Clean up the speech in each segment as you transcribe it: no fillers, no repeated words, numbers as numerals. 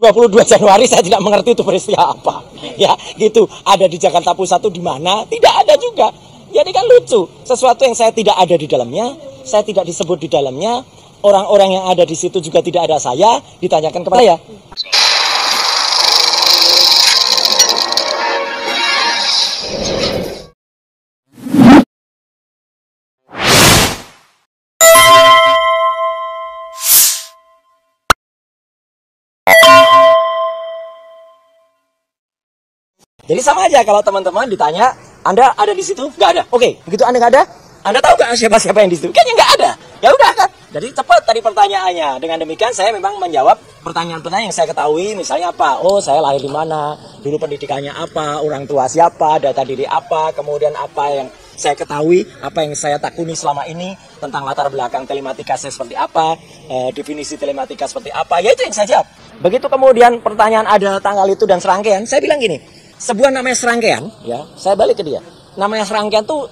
22 Januari saya tidak mengerti itu peristiwa apa. Ya, gitu. Ada di Jakarta Pusat itu di mana? Tidak ada juga. Jadi kan lucu. Sesuatu yang saya tidak ada di dalamnya, saya tidak disebut di dalamnya, orang-orang yang ada di situ juga tidak ada saya, ditanyakan kepada saya. Jadi sama aja kalau teman-teman ditanya, Anda ada di situ? Nggak ada. Oke, begitu Anda nggak ada, Anda tahu nggak siapa-siapa yang di situ? Kayaknya nggak ada. Ya udah kan. Jadi cepat tadi pertanyaannya. Dengan demikian saya memang menjawab pertanyaan-pertanyaan yang saya ketahui. Misalnya apa? Oh, saya lahir di mana? Dulu pendidikannya apa? Orang tua siapa? Data diri apa? Kemudian apa yang saya ketahui? Apa yang saya takuni selama ini tentang latar belakang telematika saya seperti apa? Definisi telematika seperti apa? Ya itu yang saya jawab. Begitu kemudian pertanyaan ada tanggal itu dan serangkaian, saya bilang gini. Sebuah namanya serangkaian, ya, saya balik ke dia. Namanya serangkaian tuh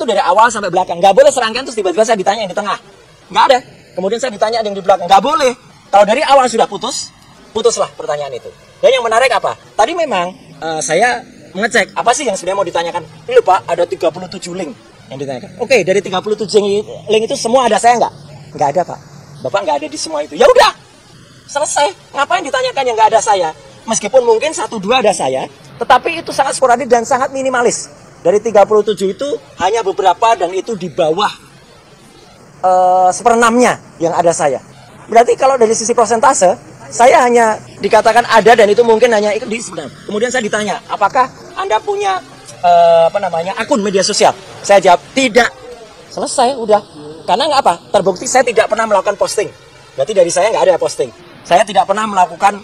dari awal sampai belakang. Nggak boleh serangkaian terus tiba-tiba saya ditanya yang di tengah. Nggak ada. Kemudian saya ditanya yang di belakang. Nggak boleh. Kalau dari awal sudah putuslah pertanyaan itu. Dan yang menarik apa? Tadi memang saya mengecek apa sih yang sebenarnya mau ditanyakan. Ini loh Pak, ada 37 link yang ditanyakan. Oke, dari 37 link itu semua ada saya nggak? Nggak ada Pak. Bapak nggak ada di semua itu. Ya udah, selesai. Ngapain ditanyakan yang nggak ada saya? Meskipun mungkin 1-2 ada saya, tetapi itu sangat sporadik dan sangat minimalis. Dari 37 itu hanya beberapa dan itu di bawah 1/6-nya yang ada saya. Berarti kalau dari sisi persentase, saya hanya dikatakan ada dan itu mungkin hanya ikut di sebenarnya. Kemudian saya ditanya, apakah Anda punya akun media sosial? Saya jawab, tidak. Selesai, udah. Karena nggak apa? Terbukti saya tidak pernah melakukan posting. Berarti dari saya nggak ada posting. Saya tidak pernah melakukan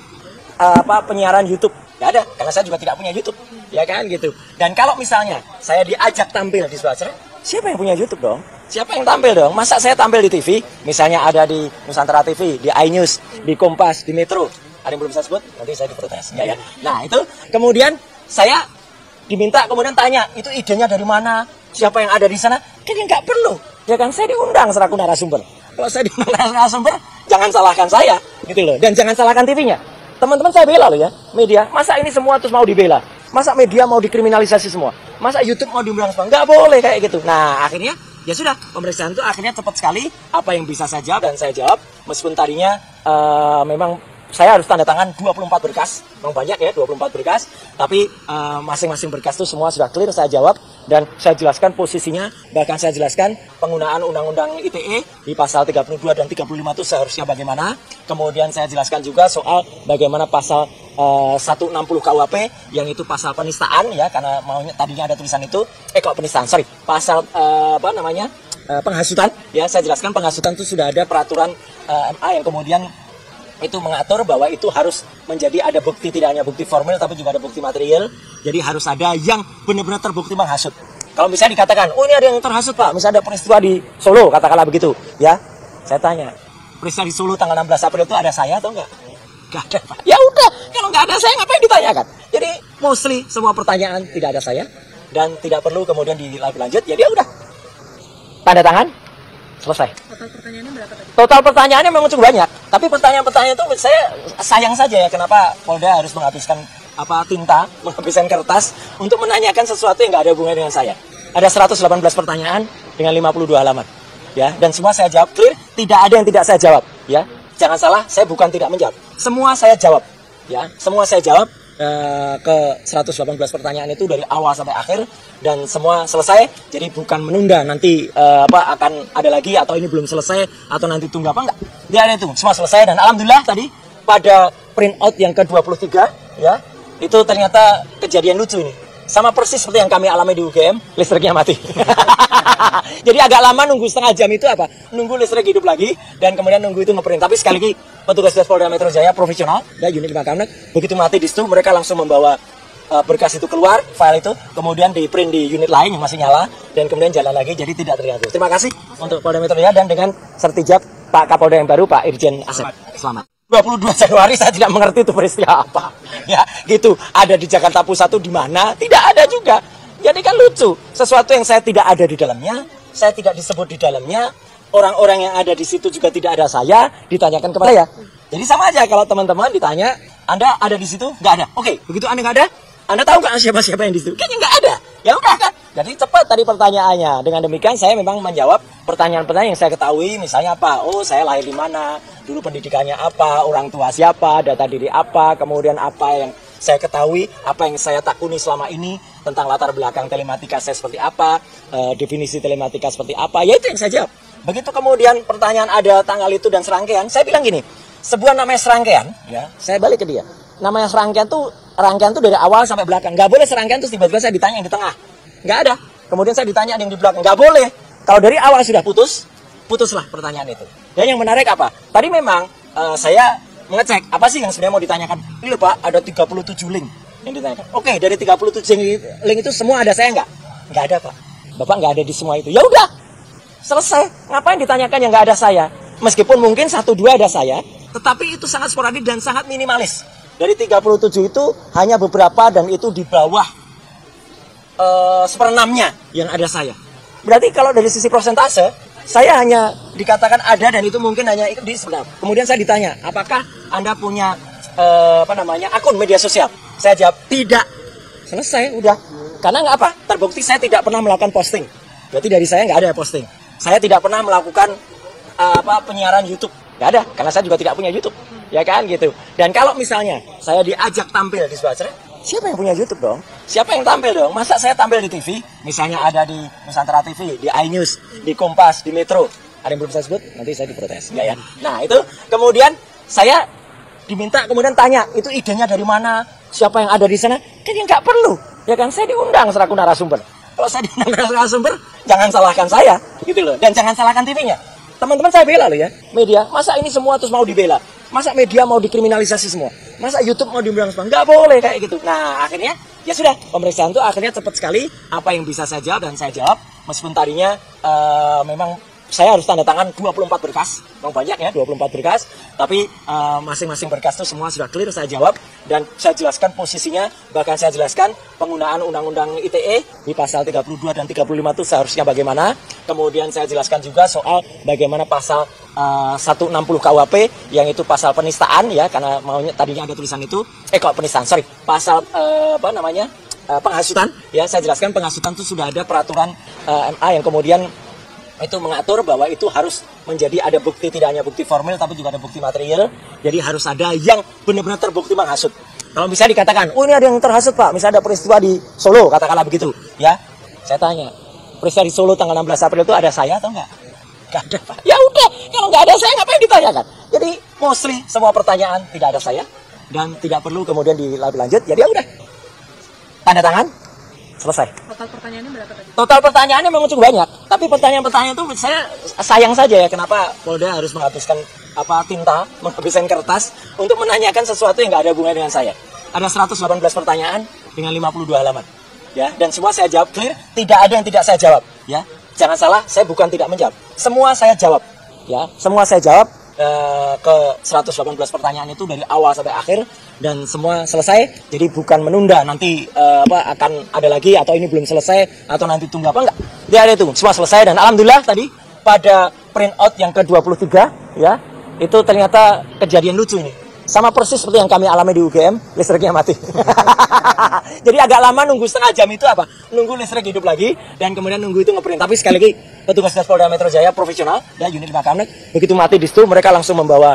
penyiaran YouTube. Nggak ada, karena saya juga tidak punya YouTube, ya kan gitu. Dan kalau misalnya saya diajak tampil di sebuah acara, siapa yang punya YouTube dong? Siapa yang tampil dong? Masa saya tampil di TV? Misalnya ada di Nusantara TV, di iNews, di Kompas, di Metro. Ada yang belum saya sebut? Nanti saya diprotes. Ya. Nah itu, kemudian saya diminta kemudian tanya, itu idenya dari mana? Siapa yang ada di sana? Kayaknya nggak perlu. Ya kan, saya diundang selaku narasumber. Kalau saya diundang narasumber, jangan salahkan saya, gitu loh. Dan jangan salahkan TV-nya. Teman-teman saya bela loh ya, media. Masa ini semua terus mau dibela? Masa media mau dikriminalisasi semua? Masa YouTube mau diundang semua? Nggak boleh kayak gitu. Nah, akhirnya ya sudah, pemeriksaan itu akhirnya cepat sekali. Apa yang bisa saya jawab dan saya jawab. Meskipun tadinya memang saya harus tanda tangan 24 berkas. Memang banyak ya, 24 berkas. Tapi masing-masing berkas itu semua sudah clear saya jawab. Dan saya jelaskan posisinya, bahkan saya jelaskan penggunaan Undang-Undang ITE di pasal 32 dan 35 itu seharusnya bagaimana. Kemudian saya jelaskan juga soal bagaimana pasal 160 KUHP, yang itu pasal penistaan ya, karena maunya tadinya ada tulisan itu, pasal penghasutan ya, saya jelaskan penghasutan itu sudah ada peraturan MA yang kemudian itu mengatur bahwa itu harus menjadi ada bukti, tidak hanya bukti formil tapi juga ada bukti material. Jadi harus ada yang benar-benar terbukti menghasut. Kalau misalnya dikatakan, oh ini ada yang terhasut Pak, misalnya ada peristiwa di Solo, katakanlah begitu ya. Saya tanya, peristiwa di Solo tanggal 16 April itu ada saya atau enggak? Enggak ada Pak. Ya udah, kalau enggak ada saya ngapain ditanyakan? Jadi mostly semua pertanyaan tidak ada saya dan tidak perlu kemudian dilanjut. Jadi ya udah, tanda tangan, selesai. Total pertanyaannya berapa tadi? Total pertanyaannya memang cukup banyak. Tapi pertanyaan-pertanyaan itu saya sayang saja ya, kenapa Polda harus menghabiskan tinta, menghabiskan kertas untuk menanyakan sesuatu yang nggak ada hubungannya dengan saya. Ada 118 pertanyaan dengan 52 halaman. Ya, dan semua saya jawab clear, tidak ada yang tidak saya jawab, ya. Jangan salah, saya bukan tidak menjawab. Semua saya jawab. Ya, semua saya jawab ke 118 pertanyaan itu dari awal sampai akhir dan semua selesai. Jadi bukan menunda nanti akan ada lagi atau ini belum selesai atau nanti tunggu apa enggak. Dia ada itu, semua selesai dan alhamdulillah tadi pada print out yang ke-23 ya, itu ternyata kejadian lucu ini. Sama persis seperti yang kami alami di UGM, listriknya mati. Jadi agak lama nunggu setengah jam itu apa? Nunggu listrik hidup lagi dan kemudian nunggu itu ngeprint. Tapi sekali lagi petugas Polda Metro Jaya profesional, ya unit 5 Kamnek, begitu mati di situ mereka langsung membawa berkas itu keluar, file itu, kemudian di print di unit lain yang masih nyala dan kemudian jalan lagi, jadi tidak terganggu. Terima kasih untuk Polda Metro Jaya dan dengan sertijab Pak Kapolda yang baru, Pak Irjen Asep. Selamat. 22 Januari saya tidak mengerti itu peristiwa apa. Ya, gitu. Ada di Jakarta Pusat itu di mana? Tidak ada juga. Jadi kan lucu. Sesuatu yang saya tidak ada di dalamnya, saya tidak disebut di dalamnya, orang-orang yang ada di situ juga tidak ada saya, ditanyakan kepada saya. Jadi sama aja kalau teman-teman ditanya, Anda ada di situ? Nggak ada. Oke, begitu Anda nggak ada, Anda tahu nggak siapa-siapa yang di situ? Kayaknya nggak ada. Ya udah kan. Jadi cepat tadi pertanyaannya. Dengan demikian saya memang menjawab pertanyaan-pertanyaan yang saya ketahui. Misalnya apa? Oh, saya lahir di mana? Dulu pendidikannya apa? Orang tua siapa? Data diri apa? Kemudian apa yang saya ketahui? Apa yang saya takuni selama ini? Tentang latar belakang telematika saya seperti apa? Definisi telematika seperti apa? Ya itu yang saya jawab. Begitu kemudian pertanyaan ada tanggal itu dan serangkaian, saya bilang gini. Sebuah namanya serangkaian, ya, saya balik ke dia. Namanya serangkaian tuh dari awal sampai belakang. Nggak boleh serangkaian terus tiba-tiba saya ditanya yang di tengah. Nggak ada. Kemudian saya ditanya yang di belakang. Nggak boleh. Kalau dari awal sudah putuslah pertanyaan itu. Dan yang menarik apa? Tadi memang saya mengecek apa sih yang sebenarnya mau ditanyakan. Ini loh Pak, ada 37 link yang ditanyakan. Oke, dari 37 link itu semua ada saya nggak? Nggak ada Pak. Bapak nggak ada di semua itu. Ya udah, selesai. Ngapain ditanyakan yang nggak ada saya? Meskipun mungkin 1-2 ada saya, tetapi itu sangat sporadik dan sangat minimalis. Dari 37 itu hanya beberapa dan itu di bawah 1/6-nya yang ada saya. Berarti kalau dari sisi persentase, saya hanya dikatakan ada dan itu mungkin hanya di sebelah. Kemudian saya ditanya, apakah Anda punya akun media sosial? Saya jawab tidak. Selesai, udah. Karena nggak apa? Terbukti saya tidak pernah melakukan posting. Berarti dari saya nggak ada posting. Saya tidak pernah melakukan penyiaran YouTube. Nggak ada, karena saya juga tidak punya YouTube. Ya kan gitu. Dan kalau misalnya saya diajak tampil di sebuah acara, siapa yang punya YouTube dong? Siapa yang tampil dong? Masa saya tampil di TV? Misalnya ada di Nusantara TV, di iNews, di Kompas, di Metro. Ada yang belum saya sebut? Nanti saya diprotes. Nggak ya? Nah itu kemudian saya diminta kemudian tanya, itu idenya dari mana? Siapa yang ada di sana? Kan yang nggak perlu. Ya kan, saya diundang selaku narasumber. Kalau saya diundang narasumber, jangan salahkan saya. Gitu loh. Dan jangan salahkan TV-nya. Teman-teman saya bela loh ya, media. Masa ini semua terus mau dibela? Masa media mau dikriminalisasi semua? Masa YouTube mau dibilang semua? Nggak boleh kayak gitu. Nah akhirnya ya sudah, pemeriksaan itu akhirnya cepat sekali. Apa yang bisa saya jawab dan saya jawab. Meskipun tadinya memang saya harus tanda tangan 24 berkas. Memang banyak ya 24 berkas. Tapi masing-masing berkas itu semua sudah clear saya jawab. Dan saya jelaskan posisinya. Bahkan saya jelaskan penggunaan Undang-Undang ITE di pasal 32 dan 35 itu seharusnya bagaimana. Kemudian saya jelaskan juga soal bagaimana pasal 160 KUHP yang itu pasal penistaan ya. Karena maunya tadinya ada tulisan itu. Kok penistaan, sorry. Pasal penghasutan. Ya saya jelaskan penghasutan itu sudah ada peraturan MA yang kemudian itu mengatur bahwa itu harus menjadi ada bukti, tidak hanya bukti formil tapi juga ada bukti material. Jadi harus ada yang benar-benar terbukti menghasut. Kalau bisa dikatakan, oh ini ada yang terhasut Pak, misalnya ada peristiwa di Solo, katakanlah begitu, ya. Saya tanya, peristiwa di Solo tanggal 16 April itu ada saya atau enggak? Enggak ada Pak. Ya udah, kalau enggak ada saya ngapain ditanyakan? Jadi mostly semua pertanyaan tidak ada saya dan tidak perlu kemudian dilanjut. Jadi ya udah, tanda tangan, selesai. Total pertanyaannya berapa tadi? Total pertanyaannya memang cukup banyak. Tapi pertanyaan-pertanyaan itu saya sayang saja ya kenapa Polda harus menghabiskan tinta, menghabiskan kertas untuk menanyakan sesuatu yang nggak ada hubungannya dengan saya. Ada 118 pertanyaan dengan 52 halaman. Ya, dan semua saya jawab clear, tidak ada yang tidak saya jawab, ya. Jangan salah, saya bukan tidak menjawab. Semua saya jawab. Ya, semua saya jawab ke 118 pertanyaan itu dari awal sampai akhir dan semua selesai. Jadi bukan menunda nanti akan ada lagi atau ini belum selesai atau nanti tunggu apa enggak. Dia ada itu semua selesai dan alhamdulillah tadi pada print out yang ke-23 ya, itu ternyata kejadian lucu ini. Sama persis seperti yang kami alami di UGM, listriknya mati. Jadi agak lama nunggu setengah jam itu apa? Nunggu listrik hidup lagi dan kemudian nunggu itu ngeprint. Tapi sekali lagi petugas Polda Metro Jaya profesional dan unit 5 Kamnek begitu mati di situ mereka langsung membawa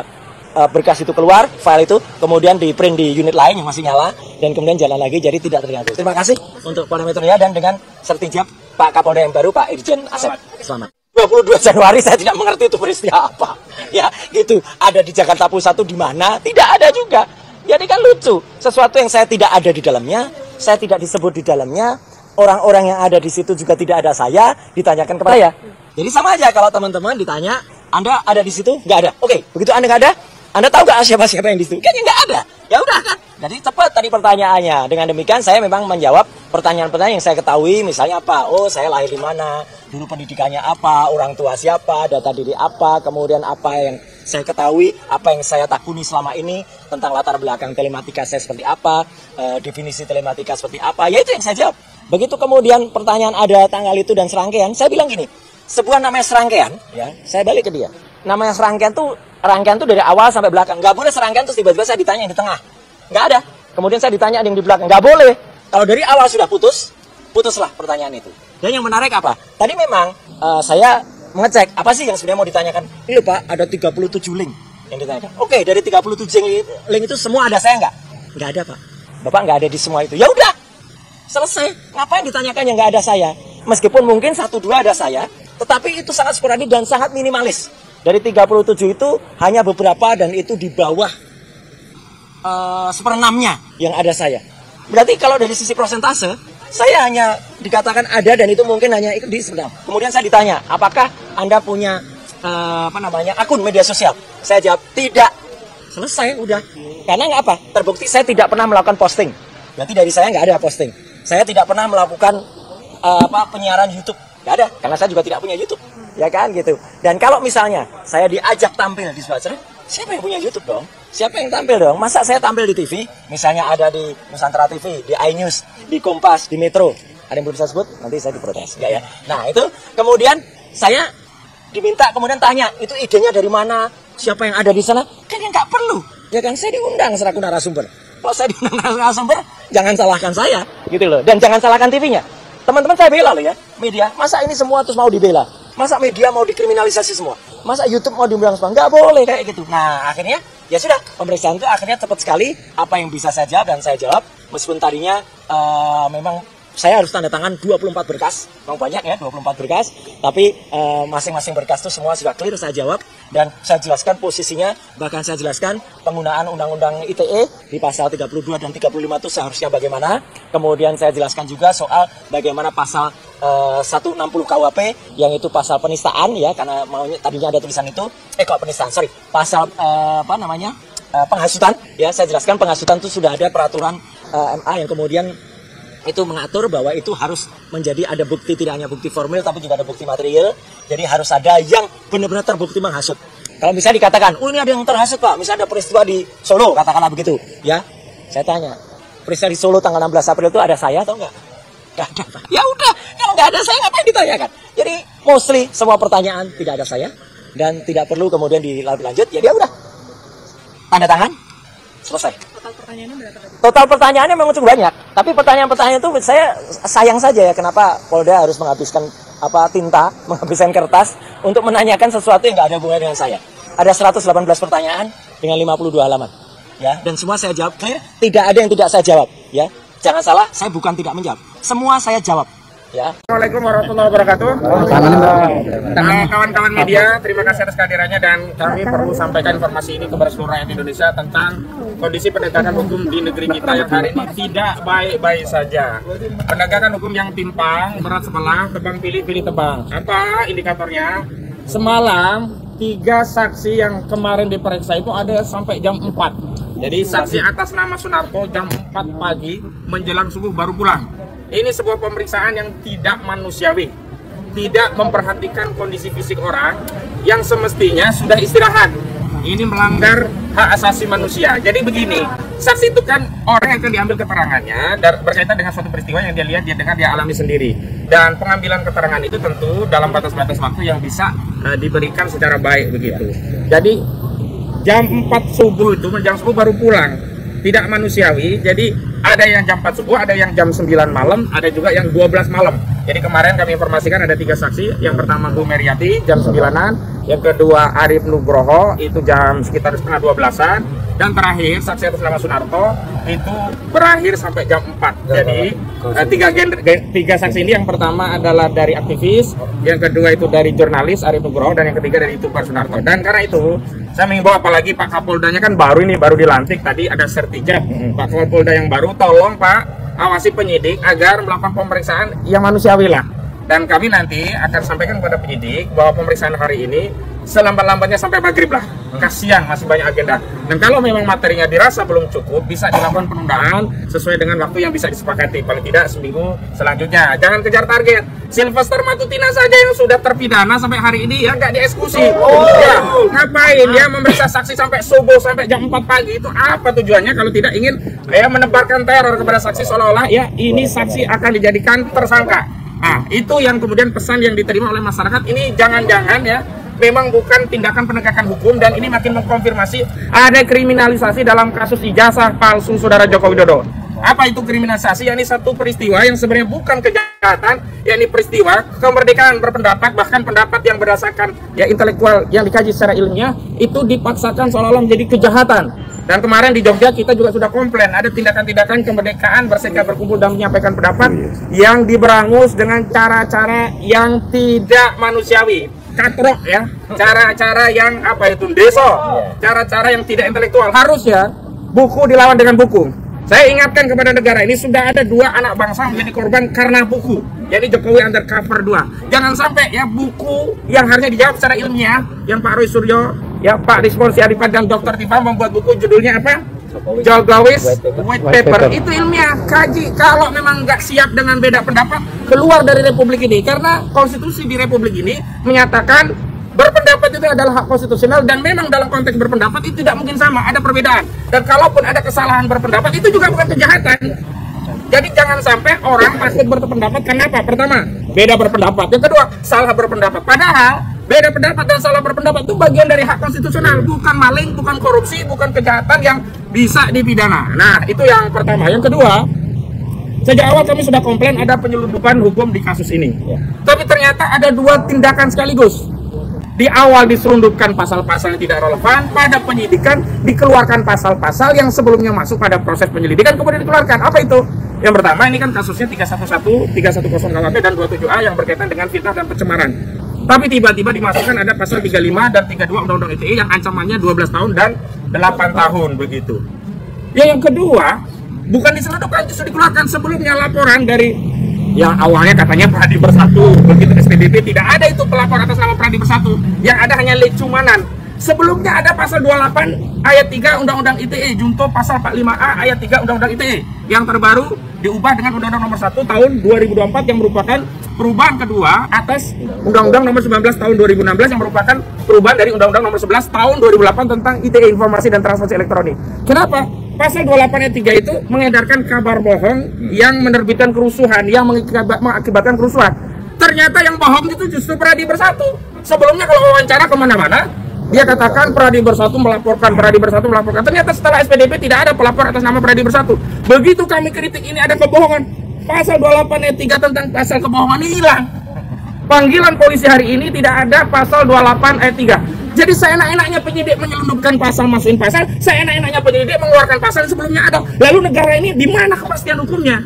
berkas itu keluar, file itu kemudian di print di unit lain yang masih nyala dan kemudian jalan lagi jadi tidak terganggu. Terima kasih untuk Polda Metro Jaya dan dengan sertijab Pak Kapolda yang baru Pak Irjen Asep. Selamat. 22 Januari saya tidak mengerti itu peristiwa apa. Ya, gitu. Ada di Jakarta Pusat itu di mana? Tidak ada juga. Jadi kan lucu. Sesuatu yang saya tidak ada di dalamnya, saya tidak disebut di dalamnya, orang-orang yang ada di situ juga tidak ada saya, ditanyakan kepada saya. Jadi sama aja kalau teman-teman ditanya, Anda ada di situ? Nggak ada. Oke, begitu Anda nggak ada, Anda tahu nggak siapa-siapa yang di situ? Kayaknya nggak ada. Ya udah kan. Jadi cepat tadi pertanyaannya. Dengan demikian saya memang menjawab pertanyaan-pertanyaan yang saya ketahui. Misalnya apa? Oh, saya lahir di mana? Dulu pendidikannya apa? Orang tua siapa? Data diri apa? Kemudian apa yang saya ketahui? Apa yang saya takuni selama ini? Tentang latar belakang telematika saya seperti apa? Definisi telematika seperti apa? Ya itu yang saya jawab. Begitu kemudian pertanyaan ada tanggal itu dan serangkaian, saya bilang gini. Sebuah namanya serangkaian, ya, saya balik ke dia. Namanya serangkaian tuh dari awal sampai belakang. Nggak boleh serangkaian terus tiba-tiba saya ditanya yang di tengah. Nggak ada. Kemudian saya ditanya ada yang di belakang, nggak boleh. Kalau dari awal sudah putuslah pertanyaan itu. Dan yang menarik apa? Tadi memang saya mengecek apa sih yang sebenarnya mau ditanyakan. Iya Pak, ada 37 link yang ditanyakan. Oke, dari 37 link itu semua ada saya nggak? Nggak ada Pak. Bapak nggak ada di semua itu. Ya udah, selesai. Ngapain ditanyakan yang nggak ada saya? Meskipun mungkin 1-2 ada saya, tetapi itu sangat sporadik dan sangat minimalis. Dari 37 itu hanya beberapa dan itu di bawah 1/6-nya yang ada saya. Berarti kalau dari sisi persentase, saya hanya dikatakan ada dan itu mungkin hanya ikut di sebentar. Kemudian saya ditanya, apakah Anda punya akun media sosial? Saya jawab tidak. Selesai, udah. Karena nggak apa? Terbukti saya tidak pernah melakukan posting. Berarti dari saya nggak ada posting. Saya tidak pernah melakukan penyiaran YouTube. Nggak ada, karena saya juga tidak punya YouTube. Ya kan gitu. Dan kalau misalnya saya diajak tampil di sebuah acara, siapa yang punya YouTube dong? Siapa yang tampil dong? Masa saya tampil di TV? Misalnya ada di Nusantara TV, di iNews, di Kompas, di Metro. Ada yang belum saya sebut? Nanti saya diprotes. Enggak ya? Nah itu kemudian saya diminta kemudian tanya, itu idenya dari mana? Siapa yang ada di sana? Kan yang nggak perlu. Ya kan saya diundang selaku narasumber. Kalau saya diundang narasumber, jangan salahkan saya. Gitu loh. Dan jangan salahkan TV-nya. Teman-teman saya bela loh ya, media. Masa ini semua terus mau dibela? Masa media mau dikriminalisasi semua? Masa YouTube mau diundang semua? Nggak boleh kayak gitu. Nah akhirnya ya sudah, pemeriksaan itu akhirnya cepat sekali. Apa yang bisa saya jawab dan saya jawab. Meskipun tadinya memang saya harus tanda tangan 24 berkas. Memang banyak ya 24 berkas. Tapi masing-masing berkas itu semua sudah clear saya jawab. Dan saya jelaskan posisinya. Bahkan saya jelaskan penggunaan undang-undang ITE di pasal 32 dan 35 itu seharusnya bagaimana. Kemudian saya jelaskan juga soal bagaimana pasal 160 KUHP yang itu pasal penistaan ya, karena maunya tadinya ada tulisan itu pasal penghasutan ya. Saya jelaskan penghasutan itu sudah ada peraturan MA yang kemudian itu mengatur bahwa itu harus menjadi ada bukti, tidak hanya bukti formil tapi juga ada bukti material. Jadi harus ada yang benar-benar terbukti menghasut. Kalau misalnya dikatakan, oh ini ada yang terhasut Pak, misalnya ada peristiwa di Solo, katakanlah begitu ya. Saya tanya, peristiwa di Solo tanggal 16 April itu ada saya atau enggak? Nggak ada Pak. Ya udah, kalau nggak ada saya ngapain ditanyakan? Jadi mostly semua pertanyaan tidak ada saya dan tidak perlu kemudian dilanjut. Ya dia udah tanda tangan, selesai. Total pertanyaannya berapa tadi? Total pertanyaannya memang cukup banyak. Tapi pertanyaan-pertanyaan itu saya sayang saja ya, kenapa Polda harus menghabiskan tinta, menghabiskan kertas untuk menanyakan sesuatu yang nggak ada hubungannya dengan saya. Ada 118 pertanyaan dengan 52 halaman. Ya, dan semua saya jawab clear, tidak ada yang tidak saya jawab, ya. Jangan salah, saya bukan tidak menjawab. Semua saya jawab. Ya. Assalamualaikum warahmatullahi wabarakatuh. Kawan-kawan media, terima kasih atas kehadirannya dan kami perlu sampaikan informasi ini kepada seluruh rakyat Indonesia tentang kondisi penegakan hukum di negeri kita yang hari ini tidak baik-baik saja. Penegakan hukum yang timpang, berat sebelah, tebang pilih tebang. Apa indikatornya? Semalam 3 saksi yang kemarin diperiksa itu ada sampai jam 4. Jadi saksi atas nama Sunarto jam 4 pagi menjelang subuh baru pulang. Ini sebuah pemeriksaan yang tidak manusiawi, tidak memperhatikan kondisi fisik orang yang semestinya sudah istirahat. Ini melanggar hak asasi manusia. Jadi begini, saksi itu kan orang yang akan diambil keterangannya berkaitan dengan suatu peristiwa yang dia lihat, dia dengar, dia alami sendiri. Dan pengambilan keterangan itu tentu dalam batas-batas waktu yang bisa diberikan secara baik begitu. Jadi jam 4 subuh itu, jam 10 baru pulang. Tidak manusiawi. Jadi ada yang jam 4 subuh, ada yang jam 9 malam, ada juga yang 12 malam. Jadi kemarin kami informasikan ada 3 saksi. Yang pertama Bu Meriati jam 9-an, yang kedua Arif Nugroho itu jam sekitar setengah 12-an, dan terakhir saksi atas nama Sunarto itu berakhir sampai jam 4. Jadi tiga saksi ini, yang pertama adalah dari aktivis, yang kedua itu dari jurnalis Arif Nugroho, dan yang ketiga dari YouTuber Sunarto. Dan karena itu saya mengimbau, apalagi Pak Kapoldanya kan baru dilantik, tadi ada sertijab. Pak Kapolda yang baru, tolong Pak awasi penyidik agar melakukan pemeriksaan yang manusiawi lah. Dan kami nanti akan sampaikan kepada penyidik bahwa pemeriksaan hari ini selambat-lambatnya sampai maghrib lah. Kasihan masih banyak agenda. Dan kalau memang materinya dirasa belum cukup, bisa dilakukan penundaan sesuai dengan waktu yang bisa disepakati, paling tidak seminggu selanjutnya. Jangan kejar target. Sylvester Matutina saja yang sudah terpidana sampai hari ini ya nggak dieksekusi. Ya, ngapain ya memeriksa saksi sampai subuh, sampai jam 4 pagi, itu apa tujuannya kalau tidak ingin menebarkan teror kepada saksi seolah-olah ya ini saksi akan dijadikan tersangka. Nah, itu yang kemudian pesan yang diterima oleh masyarakat. Ini jangan-jangan ya memang bukan tindakan penegakan hukum, dan ini makin mengkonfirmasi ada kriminalisasi dalam kasus ijazah palsu Saudara Joko Widodo. Apa itu kriminalisasi? Yakni satu peristiwa yang sebenarnya bukan kejahatan, yakni peristiwa kemerdekaan berpendapat, bahkan pendapat yang berdasarkan ya intelektual yang dikaji secara ilmiah itu dipaksakan seolah-olah menjadi kejahatan. Dan kemarin di Jogja kita juga sudah komplain ada tindakan-tindakan kemerdekaan berserikat berkumpul dan menyampaikan pendapat yang diberangus dengan cara-cara yang tidak manusiawi, katrok ya, cara-cara yang apa itu deso, cara-cara yang tidak intelektual. Harusnya buku dilawan dengan buku. Saya ingatkan kepada negara ini, sudah ada 2 anak bangsa menjadi korban karena buku, jadi Jokowi Undercover 2. Jangan sampai ya buku yang harusnya dijawab secara ilmiah, yang Pak Roy Suryo, ya Pak Rizwan Syarifat dan Dr. Tifa membuat buku judulnya apa? Jokowi's White Paper. Itu ilmiah, kaji. Kalau memang nggak siap dengan beda pendapat, keluar dari republik ini. Karena konstitusi di republik ini menyatakan berpendapat itu adalah hak konstitusional, dan memang dalam konteks berpendapat itu tidak mungkin sama, ada perbedaan. Dan kalaupun ada kesalahan berpendapat itu juga bukan kejahatan. Jadi jangan sampai orang takut berpendapat. Kenapa? Pertama, beda berpendapat. Yang kedua, salah berpendapat. Padahal beda pendapat dan salah berpendapat itu bagian dari hak konstitusional, bukan maling, bukan korupsi, bukan kejahatan yang bisa dipidana. Nah, itu yang pertama. Yang kedua, sejak awal kami sudah komplain ada penyelundupan hukum di kasus ini. Tapi ternyata ada 2 tindakan sekaligus. Di awal diselundupkan pasal-pasal yang tidak relevan, pada penyidikan dikeluarkan pasal-pasal yang sebelumnya masuk pada proses penyelidikan kemudian dikeluarkan. Apa itu? Yang pertama, ini kan kasusnya 311, 310 KUHP dan 27A yang berkaitan dengan fitnah dan pencemaran. Tapi tiba-tiba dimasukkan ada pasal 35 dan 32 Undang-Undang ITE yang ancamannya 12 tahun dan 8 tahun begitu. Ya, yang kedua, bukan diselundupkan, justru dikeluarkan sebelumnya laporan dari yang awalnya katanya Pradi Bersatu, begitu SPDP tidak ada itu pelapor atas nama Pradi Bersatu, yang ada hanya lecumanan. Sebelumnya ada pasal 28 ayat 3 Undang-Undang ITE, junto pasal 45A ayat 3 Undang-Undang ITE, yang terbaru diubah dengan Undang-Undang Nomor 1 tahun 2024 yang merupakan perubahan kedua atas Undang-Undang Nomor 19 tahun 2016 yang merupakan perubahan dari Undang-Undang Nomor 11 tahun 2008 tentang ITE, Informasi dan Transaksi Elektronik. Kenapa? Pasal 28 ayat 3 itu mengedarkan kabar bohong yang menerbitkan kerusuhan, yang mengakibatkan kerusuhan. Ternyata yang bohong itu justru Pradi Bersatu. Sebelumnya kalau wawancara kemana-mana, dia katakan Pradi Bersatu melaporkan, Pradi Bersatu melaporkan. Ternyata setelah SPDP tidak ada pelapor atas nama Pradi Bersatu. Begitu kami kritik ini ada kebohongan, pasal 28 ayat 3 tentang pasal kebohongan ini hilang. Panggilan polisi hari ini tidak ada pasal 28 ayat 3. Jadi seenak-enaknya penyidik menyelundupkan pasal, masukin pasal, seenak-enaknya penyidik mengeluarkan pasal yang sebelumnya ada. Lalu negara ini di mana kepastian hukumnya?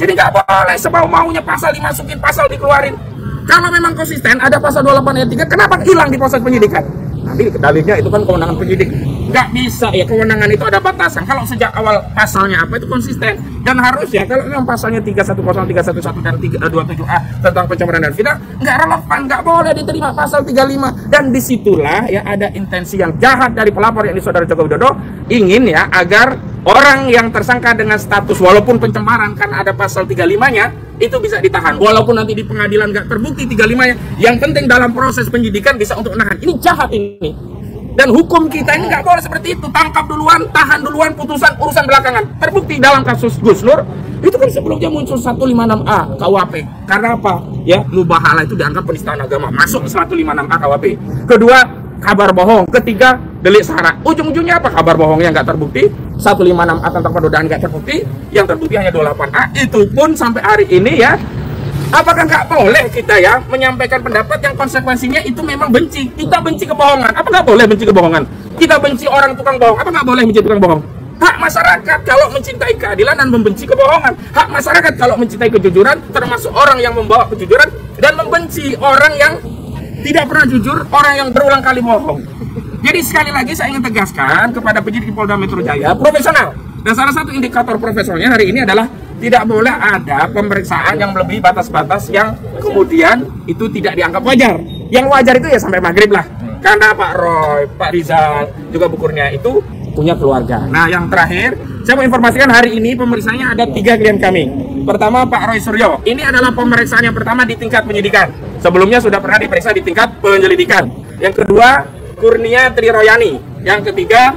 Jadi nggak boleh semau-maunya pasal dimasukin, pasal dikeluarin. Kalau memang konsisten ada pasal 28 ayat 3, kenapa hilang di proses penyidikan? Nanti dalilnya itu kan kewenangan penyidik. Nggak bisa ya, kewenangan itu ada batasan. Kalau sejak awal pasalnya apa itu konsisten. Dan harus ya, kalau memang pasalnya 310, 311 dan 327A tentang pencemaran dan fitnah nggak relevan, nggak boleh diterima pasal 35. Dan disitulah ya ada intensi yang jahat dari pelapor yang Saudara Joko Widodo, ingin ya agar orang yang tersangka dengan status walaupun pencemaran karena ada pasal 35-nya itu bisa ditahan. Walaupun nanti di pengadilan nggak terbukti 35-nya, yang penting dalam proses penyidikan bisa untuk menahan. Ini jahat ini. Dan hukum kita ini nggak boleh seperti itu. Tangkap duluan, tahan duluan, putusan urusan belakangan. Terbukti dalam kasus Gus Nur, itu kan sebelumnya muncul 156A KUHP. Karena apa? Ya, mubahalah itu dianggap penistaan agama. Masuk 156A KUHP. Kedua, kabar bohong. Ketiga, delik sara. Ujung-ujungnya apa? Kabar bohongnya nggak terbukti. 156A tentang penodaan nggak terbukti. Yang terbukti hanya 28A. Itu pun sampai hari ini ya. Apakah nggak boleh kita ya menyampaikan pendapat yang konsekuensinya itu memang benci? Kita benci kebohongan. Apa nggak boleh benci kebohongan? Kita benci orang tukang bohong. Apa nggak boleh benci tukang bohong? Hak masyarakat kalau mencintai keadilan dan membenci kebohongan. Hak masyarakat kalau mencintai kejujuran, termasuk orang yang membawa kejujuran, dan membenci orang yang tidak pernah jujur, orang yang berulang kali bohong. Jadi sekali lagi saya ingin tegaskan kepada penyidik Polda Metro Jaya, profesional. Dan salah satu indikator profesionalnya hari ini adalah tidak boleh ada pemeriksaan yang melebihi batas-batas yang kemudian itu tidak dianggap wajar. Yang wajar itu ya sampai maghrib lah. Karena Pak Roy, Pak Rizal, juga Bu Kurnia itu punya keluarga. Nah, yang terakhir, saya mau informasikan hari ini pemeriksaannya ada 3 klien kami. Pertama, Pak Roy Suryo. Ini adalah pemeriksaan yang pertama di tingkat penyidikan. Sebelumnya sudah pernah diperiksa di tingkat penyelidikan. Yang kedua, Kurnia Triroyani. Yang ketiga,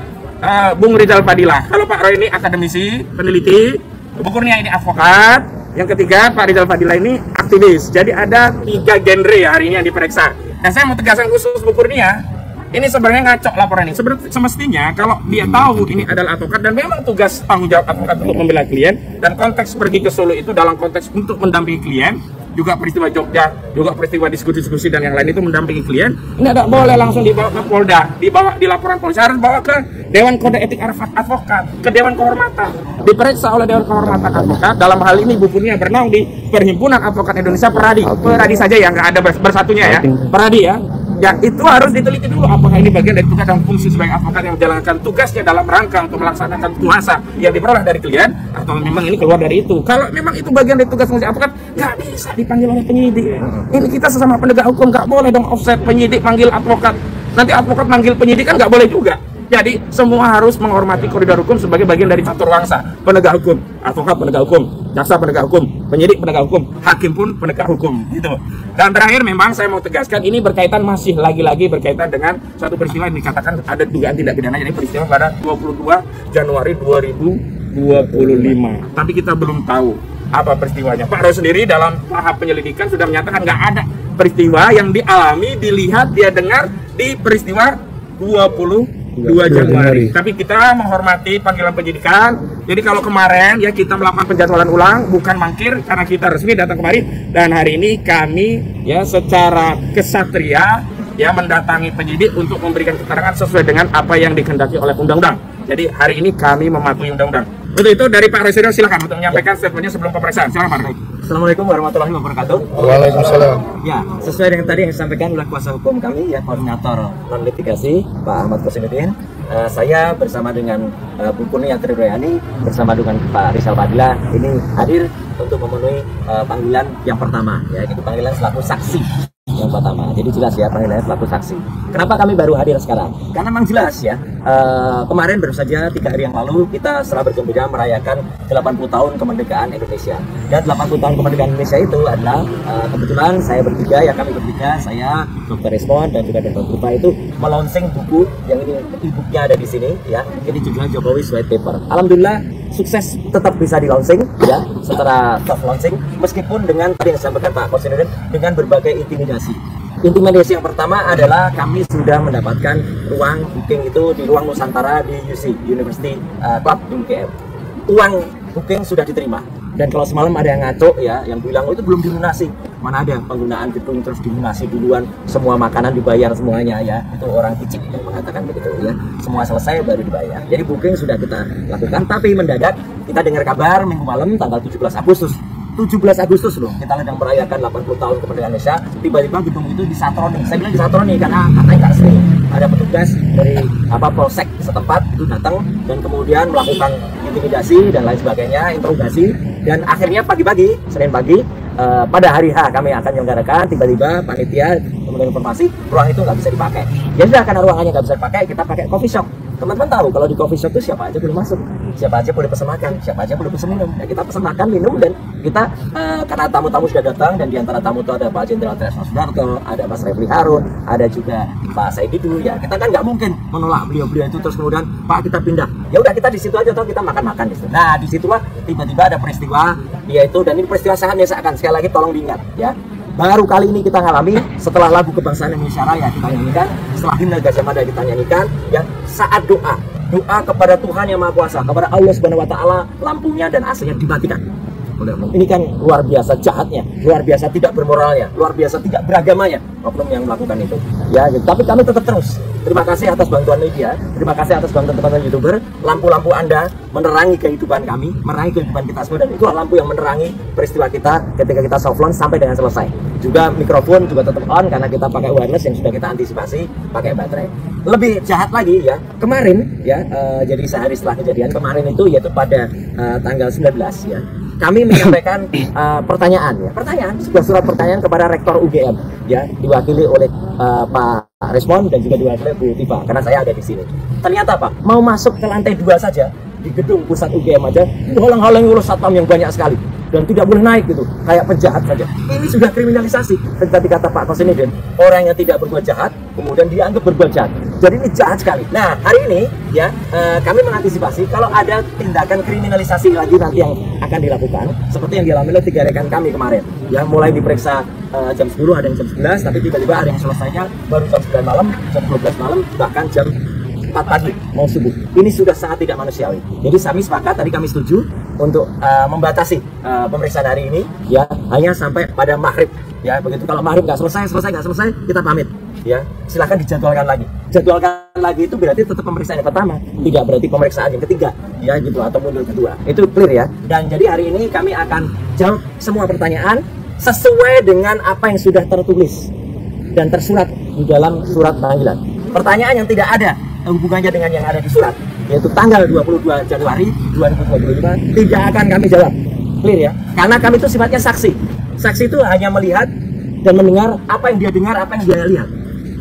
Bung Rizal Fadilah. Kalau Pak Roy ini akademisi, peneliti, Bu Kurnia ini advokat, yang ketiga Pak Rizal Fadilah ini aktivis. Jadi ada 3 genre hari ini yang diperiksa. Dan saya mau tegaskan khusus Bu Kurnia, ini sebenarnya ngaco laporan ini. Semestinya kalau dia tahu ini adalah advokat dan memang tugas tanggung jawab advokat untuk membela klien, dan konteks pergi ke Solo itu dalam konteks untuk mendampingi klien, juga peristiwa Jogja, juga peristiwa diskusi-diskusi dan yang lain itu mendampingi klien, ini tidak boleh langsung dibawa ke Polda, dibawa di laporan polisi, harus bawa ke Dewan Kode Etik Advokat, ke Dewan Kehormatan, diperiksa oleh Dewan Kehormatan Advokat. Dalam hal ini Bu Kurnia bernaung di Perhimpunan Advokat Indonesia, Peradi saja ya, nggak ada bersatunya ya, Peradi ya. Ya itu harus diteliti dulu apakah ini bagian dari tugas dan fungsi sebagai advokat yang menjalankan tugasnya dalam rangka untuk melaksanakan kuasa yang diperoleh dari klien, atau memang ini keluar dari itu. Kalau memang itu bagian dari tugas fungsi advokat, nggak bisa dipanggil oleh penyidik. Ini kita sesama penegak hukum, nggak boleh dong offset penyidik manggil advokat, nanti advokat manggil penyidik, kan nggak boleh juga. Jadi semua harus menghormati koridor hukum sebagai bagian dari catur wangsa. Penegak hukum, advokat penegak hukum, jaksa penegak hukum, penyidik penegak hukum, hakim pun penegak hukum, gitu. Dan terakhir memang saya mau tegaskan, ini berkaitan masih lagi-lagi berkaitan dengan suatu peristiwa yang dikatakan ada dugaan tindak pidana, jadi peristiwa pada 22 Januari 2025. Tapi kita belum tahu apa peristiwanya. Pak Roy sendiri dalam tahap penyelidikan sudah menyatakan nggak ada peristiwa yang dialami, dilihat, dia dengar di peristiwa 22 Januari. Tapi kita menghormati panggilan penyidikan. Jadi kalau kemarin ya kita melakukan penjadwalan ulang, bukan mangkir, karena kita resmi datang kemari. Dan hari ini kami ya secara kesatria ya mendatangi penyidik untuk memberikan keterangan sesuai dengan apa yang dikehendaki oleh undang-undang. Jadi hari ini kami mematuhi undang-undang. Untuk itu dari Pak Roy silakan untuk menyampaikan statementnya sebelum pemeriksaan. Silakan Pak Roy. Assalamualaikum warahmatullahi wabarakatuh. Waalaikumsalam. Ya, sesuai dengan tadi yang disampaikan oleh kuasa hukum kami ya, koordinator non litigasi Pak Ahmad Kosinuddin. Saya bersama dengan Bu Kurnia Tribrayani bersama dengan Pak Rizal Fadila ini hadir untuk memenuhi panggilan yang pertama, ya, itu panggilan selaku saksi yang pertama. Jadi jelas ya panggilannya selaku saksi. Kenapa kami baru hadir sekarang? Karena memang jelas ya, kemarin baru saja 3 hari yang lalu kita setelah bergembira merayakan 80 tahun kemerdekaan Indonesia. Dan 80 tahun kemerdekaan Indonesia itu adalah kebetulan saya bertiga, ya kami bertiga, saya, Dr. Resmond dan juga Dr. Putra itu melonsing buku yang ini e-booknya ada di sini ya. Ini judulnya Jokowi's White Paper. Alhamdulillah sukses tetap bisa di launching ya, setelah soft launching meskipun dengan tadi yang disampaikan Pak Kosinuddin dengan berbagai intimidasi. Intimidasi yang pertama adalah kami sudah mendapatkan ruang booking itu di ruang Nusantara di UC University Club di UGM. Uang booking sudah diterima. Dan kalau semalam ada yang ngaco ya, yang bilang oh, itu belum dilunasi. Mana ada penggunaan gedung terus dilunasi duluan, semua makanan dibayar semuanya ya. Itu orang kicik yang mengatakan begitu ya. Semua selesai baru dibayar. Jadi booking sudah kita lakukan, tapi mendadak kita dengar kabar minggu malam tanggal 17 Agustus. 17 Agustus loh, kita sedang merayakan 80 tahun kemerdekaan Indonesia. Tiba-tiba gedung itu disatroni. Saya bilang disatroni karena katanya nggak resmi. Ada petugas dari polsek setempat itu datang dan kemudian melakukan intimidasi dan lain sebagainya, interogasi. Dan akhirnya pagi-pagi, Senin pagi, pada hari H kami akan menyelenggarakan, tiba-tiba panitia memberikan informasi ruang itu nggak bisa dipakai. Ya sudah, karena ruangannya nggak bisa dipakai, kita pakai coffee shop. Teman-teman tahu kalau di coffee shop itu siapa aja boleh masuk, siapa aja boleh pesan makan, siapa aja boleh pesan minum. Ya kita pesan makan, minum, dan kita karena tamu-tamu sudah datang, dan di antara tamu itu ada Pak Jenderal Tresno Sudarto, ada Mas Refli Harun, ada juga Pak Said Didu. Ya kita kan nggak mungkin menolak beliau-beliau itu terus kemudian Pak kita pindah. Ya udah kita di situ aja, atau kita makan-makan di situ. Nah di situlah tiba-tiba ada peristiwa, yaitu, dan ini peristiwa sangat menyesakan. Sekali lagi tolong diingat ya. Baru kali ini kita ngalami setelah lagu kebangsaan Indonesia Raya kita nyanyikan, setelah himne Gajah Mada kita nyanyikan, ya saat doa kepada Tuhan Yang Maha Kuasa, kepada Allah Subhanahu Wa Taala, lampunya dan AC-nya dimatikan. Ini kan luar biasa jahatnya, luar biasa tidak bermoralnya, luar biasa tidak beragamanya oknum yang melakukan itu. Ya, gitu. Tapi kami tetap terus. Terima kasih atas bantuan media, terima kasih atas bantuan teman-teman YouTuber. Lampu-lampu Anda menerangi kehidupan kami, menerangi kehidupan kita semua, dan itulah lampu yang menerangi peristiwa kita ketika kita soft launch sampai dengan selesai. Juga mikrofon juga tetap on karena kita pakai wireless yang sudah kita antisipasi pakai baterai. Lebih jahat lagi ya, kemarin ya, jadi sehari setelah kejadian kemarin itu, yaitu pada tanggal 19 ya, kami menyampaikan pertanyaan, sebuah surat pertanyaan kepada Rektor UGM ya, diwakili oleh Pak Resmond dan juga diwakili Bu Tifa, karena saya ada di sini. Ternyata Pak, mau masuk ke lantai 2 saja di gedung pusat UGM aja halang-halangi oleh satpam yang banyak sekali dan tidak boleh naik gitu, kayak penjahat saja. Ini sudah kriminalisasi. Tadi kata Pak Kosiniden, orang yang tidak berbuat jahat kemudian dianggap berbuat jahat. Jadi ini jahat sekali. Nah, hari ini ya kami mengantisipasi kalau ada tindakan kriminalisasi lagi nanti yang akan dilakukan seperti yang dialami oleh 3 rekan kami kemarin. Ya, mulai diperiksa jam 10, ada yang jam 11, tapi tiba-tiba ada yang selesainya baru jam 9 malam, jam 12 malam, bahkan jam 4 pagi mau subuh. Ini sudah sangat tidak manusiawi. Jadi kami sepakat, tadi kami setuju untuk membatasi pemeriksaan hari ini ya hanya sampai pada maghrib. Ya, begitu kalau maghrib nggak selesai, kita pamit. Ya, silahkan dijadwalkan lagi. Jadwalkan lagi itu berarti tetap pemeriksaan yang pertama, tidak berarti pemeriksaan yang ketiga, ya gitu, atau modul kedua. Itu clear ya. Dan jadi hari ini kami akan jawab semua pertanyaan sesuai dengan apa yang sudah tertulis dan tersurat di dalam surat panggilan. Pertanyaan yang tidak ada hubungannya dengan yang ada di surat, yaitu tanggal 22 Januari 2025, tidak akan kami jawab. Clear ya? Karena kami itu sifatnya saksi. Saksi itu hanya melihat dan mendengar apa yang dia dengar, apa yang dia lihat.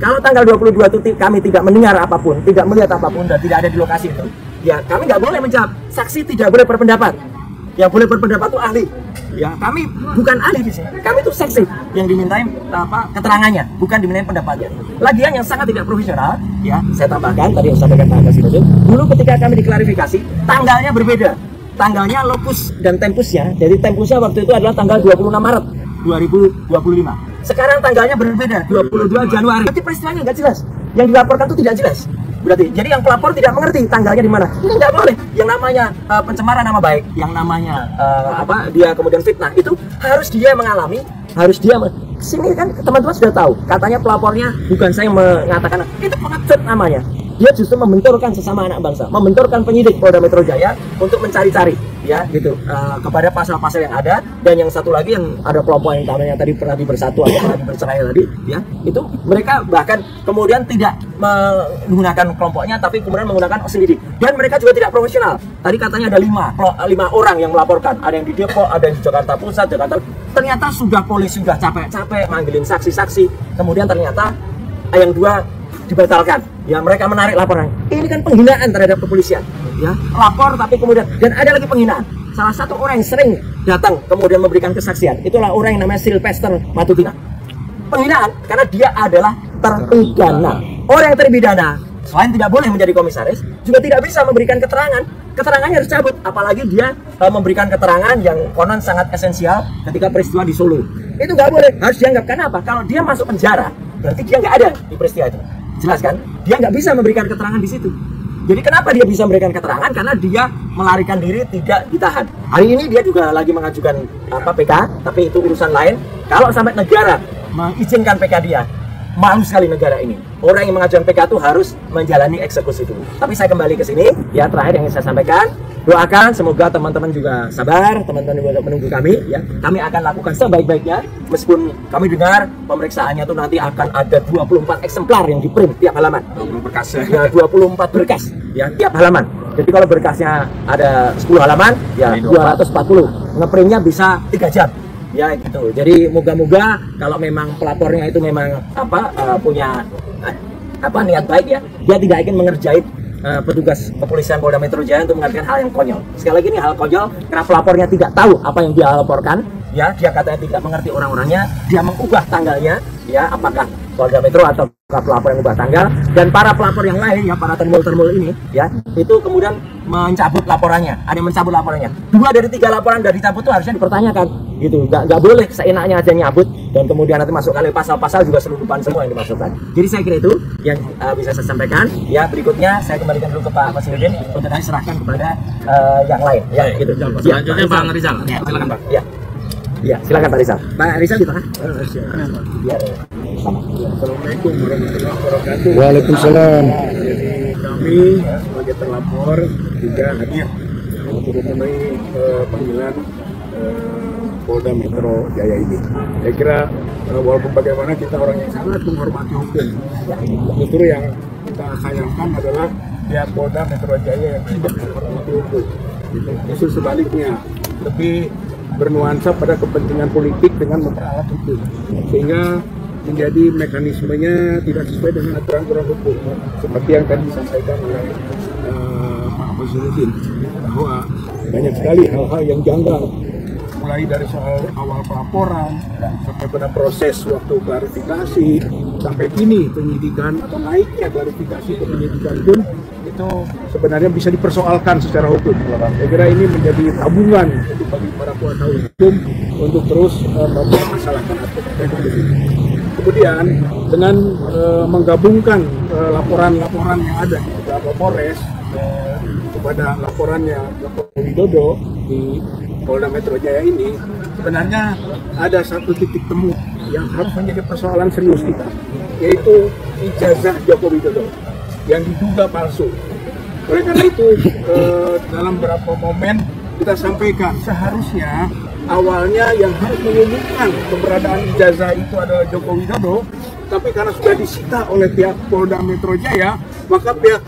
Kalau tanggal 22 itu kami tidak mendengar apapun, tidak melihat apapun, dan tidak ada di lokasi itu, ya kami nggak boleh menjawab. Saksi tidak boleh berpendapat. Yang boleh berpendapat itu ahli. Ya, kami bukan ahli di sini. Kami itu saksi yang dimintai keterangannya, bukan dimintai pendapatnya. Lagian yang sangat tidak profesional, ya saya tambahkan tadi yang sampaikan Pak Kasih. Dulu ketika kami diklarifikasi, tanggalnya berbeda. Tanggalnya, lokus dan tempusnya. Jadi tempusnya waktu itu adalah tanggal 26 Maret 2025. Sekarang tanggalnya berbeda, 22 Januari. Berarti peristiwanya nggak jelas. Yang dilaporkan itu tidak jelas. Berarti, jadi yang pelapor tidak mengerti tanggalnya di mana. Ini nggak boleh. Yang namanya pencemaran nama baik, yang namanya dia kemudian fitnah, itu harus dia mengalami, harus dia sini kan teman-teman sudah tahu. Katanya pelapornya bukan saya yang mengatakan, itu pengecut namanya. Dia justru membenturkan sesama anak bangsa, membenturkan penyidik Polda Metro Jaya untuk mencari-cari, ya gitu, kepada pasal-pasal yang ada. Dan yang satu lagi yang ada kelompok yang namanya tadi pernah bersatu atau pernah bercerai tadi, ya itu mereka bahkan kemudian tidak menggunakan kelompoknya, tapi kemudian menggunakan sendiri. Dan mereka juga tidak profesional. Tadi katanya ada 5 orang yang melaporkan, ada yang di Depok, ada yang di Jakarta Pusat, Jakarta. Ternyata sudah polisi sudah capek-capek manggilin saksi-saksi, kemudian ternyata yang 2 dibatalkan. Ya, mereka menarik laporan. Ini kan penghinaan terhadap kepolisian. Ya, lapor tapi kemudian, dan ada lagi penghinaan. Salah satu orang yang sering datang kemudian memberikan kesaksian, itulah orang yang namanya Sylvester Matutina. Penghinaan karena dia adalah terpidana. Orang yang terpidana selain tidak boleh menjadi komisaris, juga tidak bisa memberikan keterangan. Keterangannya harus cabut, apalagi dia memberikan keterangan yang konon sangat esensial ketika peristiwa di Solo. Itu nggak boleh, harus dianggap. Kenapa? Kalau dia masuk penjara, berarti dia nggak ada di peristiwa itu. Jelas kan? Dia nggak bisa memberikan keterangan di situ. Jadi kenapa dia bisa memberikan keterangan? Karena dia melarikan diri, tidak ditahan. Hari ini dia juga lagi mengajukan PK, tapi itu urusan lain. Kalau sampai negara mengizinkan PK dia, malu sekali negara ini. Orang yang mengajukan PK itu harus menjalani eksekusi dulu. Tapi saya kembali ke sini, ya terakhir yang saya sampaikan, doakan semoga teman-teman juga sabar, teman-teman juga menunggu kami, ya. Kami akan lakukan sebaik-baiknya, meskipun kami dengar pemeriksaannya itu nanti akan ada 24 eksemplar yang diprint tiap halaman. 20 berkas. Ya, 24 berkas, ya tiap halaman. Jadi kalau berkasnya ada 10 halaman, ya 240. Ngeprintnya bisa 3 jam. Ya gitu. Jadi moga-moga kalau memang pelapornya itu memang punya niat baik, ya, dia tidak ingin mengerjai petugas kepolisian Polda Metro Jaya untuk mengerjakan hal yang konyol. Sekali lagi ini hal konyol karena pelapornya tidak tahu apa yang dia laporkan, ya, dia katanya tidak mengerti orang-orangnya, dia mengubah tanggalnya, ya, apakah Polda Metro atau pelapor yang mengubah tanggal, dan para pelapor yang lain, ya, para termul-termul ini, ya, itu kemudian mencabut laporannya, ada yang mencabut laporannya. 2 dari 3 laporan dari dicabut itu harusnya dipertanyakan, gitu, nggak boleh seenaknya aja nyabut, dan kemudian nanti masuk kali pasal-pasal juga selundupan semua yang dimasukkan. Jadi saya kira itu yang bisa saya sampaikan. Ya, berikutnya saya kembalikan dulu ke Pak Kosiniden untuk nanti serahkan kepada yang lain, ya, gitu. Selanjutnya Bang Rizal. Ya, silakan Pak. Ya. Ya, silakan Pak Rizal. Pak Rizal di tengah. Ya, sama. Assalamualaikum warahmatullahi wabarakatuh. Waalaikumsalam. Jadi kami sebagai terlapor juga hadir untuk memenuhi panggilan Polda Metro Jaya ini. Saya kira walaupun bagaimana kita orang yang sangat menghormati hukum, justru yang kita sayangkan adalah pihak Polda Metro Jaya yang tidak menghormati hukum. Justru sebaliknya, lebih bernuansa pada kepentingan politik dengan memperalat hukum, sehingga menjadi mekanismenya tidak sesuai dengan aturan-aturan hukum, seperti yang tadi disampaikan oleh Pak Hasanuddin bahwa banyak sekali hal-hal yang janggal, mulai dari soal awal pelaporan sampai pada proses waktu klarifikasi sampai kini penyidikan atau naiknya klarifikasi ke penyidikan pun itu sebenarnya bisa dipersoalkan secara hukum. Saya kira ini menjadi tabungan untuk bagi para kuasa hukum untuk terus mempermasalahkan aspek ini. Kemudian dengan menggabungkan laporan-laporan yang ada di Polres kepada laporannya Joko Widodo di Polda Metro Jaya ini, sebenarnya ada satu titik temu yang harus menjadi persoalan serius kita, yaitu ijazah Joko Widodo yang diduga palsu. Oleh karena itu, dalam beberapa momen kita sampaikan seharusnya awalnya yang harus mengumumkan keberadaan ijazah itu adalah Joko Widodo, tapi karena sudah disita oleh pihak Polda Metro Jaya, maka pihak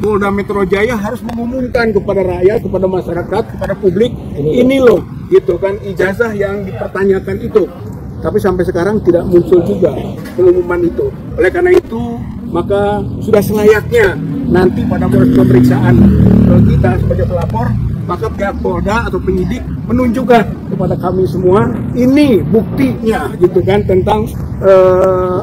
Polda Metro Jaya harus mengumumkan kepada rakyat, kepada masyarakat, kepada publik, ini loh, gitu kan, ijazah yang dipertanyakan itu. Tapi sampai sekarang tidak muncul juga pengumuman itu. Oleh karena itu, maka sudah selayaknya nanti pada proses pemeriksaan kita sebagai pelapor, maka pihak Polda atau penyidik menunjukkan kepada kami semua ini buktinya, gitu kan, tentang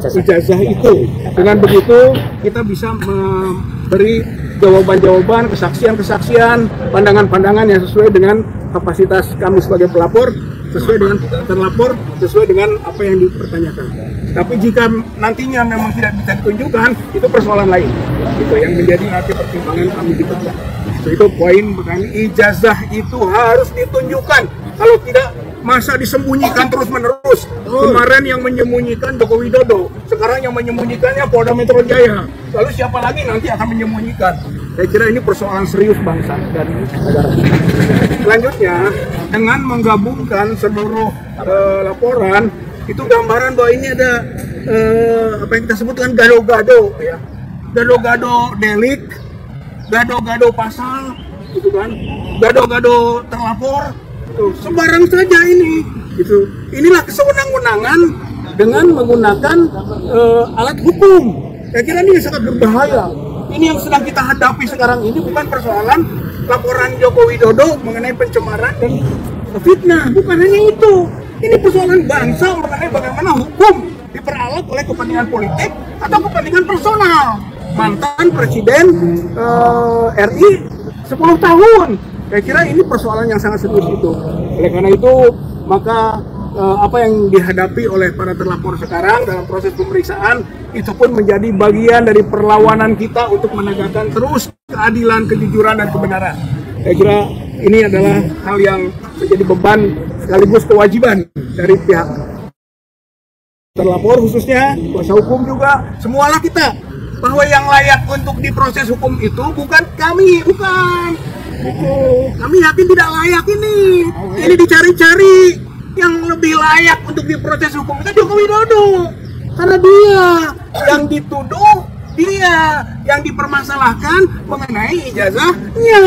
ijazah itu. Dengan begitu kita bisa memberi jawaban-jawaban, kesaksian-kesaksian, pandangan-pandangan yang sesuai dengan kapasitas kami sebagai pelapor, sesuai dengan terlapor, sesuai dengan apa yang dipertanyakan. Tapi jika nantinya memang tidak bisa ditunjukkan, itu persoalan lain. Itu yang menjadi nanti pertimbangan kami di Polda. Itu poin berkali ijazah itu harus ditunjukkan. Kalau tidak, masa disembunyikan terus-menerus. Kemarin yang menyembunyikan Joko Widodo, sekarang yang menyembunyikannya Polda Metro Jaya. Lalu siapa lagi nanti akan menyembunyikan? Saya kira ini persoalan serius bangsa dan negara. Selanjutnya, dengan menggabungkan seluruh laporan, itu gambaran bahwa ini ada apa yang kita sebut dengan gado-gado, ya. Gado-gado delik, gado-gado pasal, gitu kan, gado-gado terlapor, tuh, sembarang saja ini, gitu. Inilah kesewenang-wenangan dengan menggunakan alat hukum. Saya kira ini sangat berbahaya. Ini yang sedang kita hadapi sekarang ini bukan persoalan laporan Joko Widodo mengenai pencemaran dan fitnah, bukan hanya itu. Ini persoalan bangsa mengenai bagaimana hukum diperalat oleh kepentingan politik atau kepentingan personal. Mantan Presiden RI 10 tahun. Saya kira ini persoalan yang sangat serius itu. Oleh karena itu, maka apa yang dihadapi oleh para terlapor sekarang dalam proses pemeriksaan itu pun menjadi bagian dari perlawanan kita untuk menegakkan terus keadilan, kejujuran, dan kebenaran. Saya kira ini adalah hal yang menjadi beban sekaligus kewajiban dari pihak terlapor, khususnya kuasa hukum juga, semualah kita, bahwa yang layak untuk diproses hukum itu bukan kami, bukan. Kami yakin tidak layak ini dicari-cari. Yang lebih layak untuk diproses hukum itu Joko Widodo, karena dia yang dituduh, dia yang dipermasalahkan mengenai ijazahnya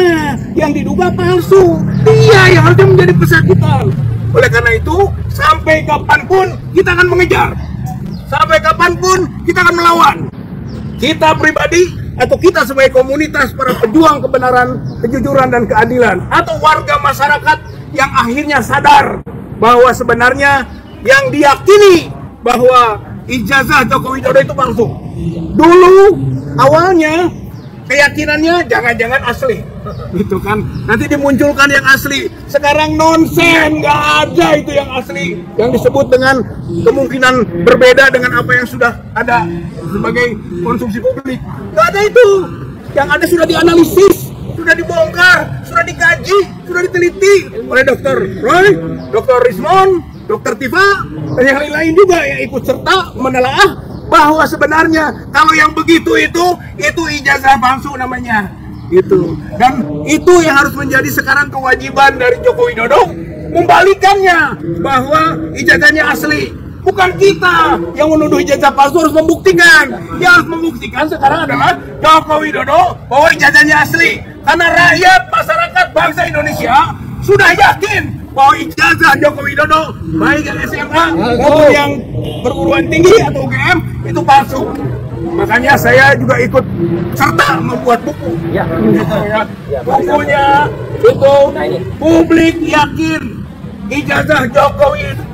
yang diduga palsu, dia yang harusnya menjadi pesakitan. Oleh karena itu, sampai kapanpun kita akan mengejar, sampai kapanpun kita akan melawan. Kita pribadi atau kita sebagai komunitas para pejuang kebenaran, kejujuran, dan keadilan, atau warga masyarakat yang akhirnya sadar bahwa sebenarnya yang diyakini bahwa ijazah Joko Widodo itu palsu. Dulu awalnya keyakinannya jangan-jangan asli, gitu kan. Nanti dimunculkan yang asli. Sekarang nonsen, nggak ada itu yang asli. Yang disebut dengan kemungkinan berbeda dengan apa yang sudah ada sebagai konsumsi publik. Nggak ada itu. Yang ada sudah dianalisis, sudah dibongkar, sudah dikaji, sudah diteliti oleh Dr. Roy, Dr. Rismon, Dr. Tifa, dan yang lain-lain juga yang ikut serta menelaah bahwa sebenarnya kalau yang begitu itu ijazah palsu namanya. Itu. Dan itu yang harus menjadi sekarang kewajiban dari Joko Widodo, membalikannya bahwa ijazahnya asli. Bukan kita yang menuduh ijazah palsu harus membuktikan. Yang harus membuktikan sekarang adalah Joko Widodo bahwa ijazahnya asli. Karena rakyat, masyarakat, bangsa Indonesia sudah yakin bahwa ijazah Joko Widodo, baik yang SMA maupun yang perguruan tinggi atau UGM, itu palsu. Makanya saya juga ikut serta membuat buku. Ya. Gitu ya. Ya, Bukunya itu Nah, ini. publik yakin ijazah